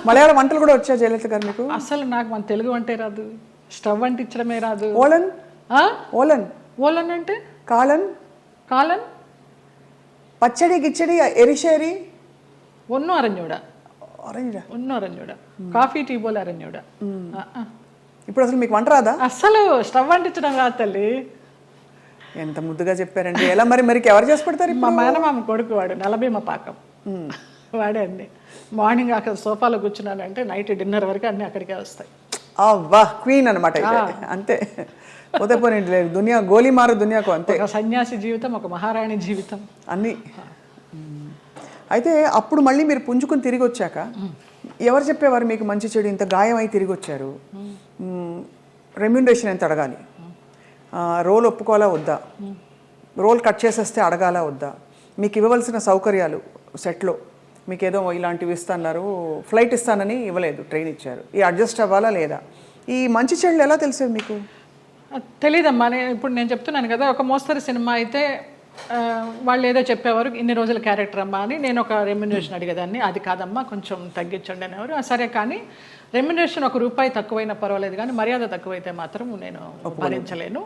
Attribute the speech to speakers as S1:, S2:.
S1: మలయాళ వంటలు కూడా వచ్చా జయలలిత గారు మీకు?
S2: అసలు నాకు మన తెలుగు వంటే రాదు, స్టవ్ అంటించడమే రాదు.
S1: ఓలన్ ఓలన్
S2: ఓలన్ అంటే
S1: కాలన్
S2: కాలన్
S1: పచ్చడి గిచ్చడి ఎరిషేరి
S2: Onnu అరణ్యుడ
S1: orange.
S2: Onnu అరణ్యుడ coffee tea బోల్ అరణ్యుడ.
S1: ఇప్పుడు అసలు మీకు వంట రాదా?
S2: అసలు స్టవ్ అంటించడం రాదు తల్లి.
S1: ఎంత ముద్దుగా చెప్పారండి. ఎలా మరి మరికి ఎవరు చేసి పెడతారు?
S2: మా మేనమామ కొడుకు వాడు నలభీమ పాకం వాడే అన్ని. మార్నింగ్ అక్కడ సోఫాలో కూర్చున్నానంటే నైట్ డిన్నర్ వరకు అన్ని అక్కడికే వస్తాయి.
S1: వా క్వీన్ అనమాట అంతే. పోతే పోనీ లేదు దునియా గోలీ మారు దునియాకు అంతే.
S2: ఒక సన్యాసి జీవితం, ఒక మహారాణి జీవితం
S1: అన్నీ. అయితే అప్పుడు మళ్ళీ మీరు పుంజుకుని తిరిగి వచ్చాక ఎవరు చెప్పేవారు మీకు మంచి చెడు ఇంత గాయం అయి తిరిగి వచ్చారు, రెమ్యూనరేషన్ ఎంత అడగాలి, రోల్ ఒప్పుకోవాలా వద్దా, రోల్ కట్ చేసేస్తే అడగాలా వద్దా, మీకు ఇవ్వవలసిన సౌకర్యాలు సెట్లో మీకు ఏదో ఇలాంటివి ఇస్తున్నారు, ఫ్లైట్ ఇస్తానని ఇవ్వలేదు, ట్రైన్ ఇచ్చారు, ఈ అడ్జస్ట్ అవ్వాలా లేదా, ఈ మంచి చెడులు ఎలా తెలిసేది మీకు?
S2: తెలీదమ్మా. ఇప్పుడు నేను చెప్తున్నాను కదా, ఒక మోస్తరు సినిమా అయితే వాళ్ళు ఏదో చెప్పేవారు, ఇన్ని రోజుల క్యారెక్టర్ అమ్మా అని. నేను ఒక రెమ్యునరేషన్ అడిగేదాన్ని, అది కాదమ్మా కొంచెం తగ్గించండి అనేవారు. సరే, కానీ రెమ్యునరేషన్ ₹1 తక్కువైనా పర్వాలేదు, కానీ మర్యాద తక్కువైతే మాత్రం నేను భరించలేను.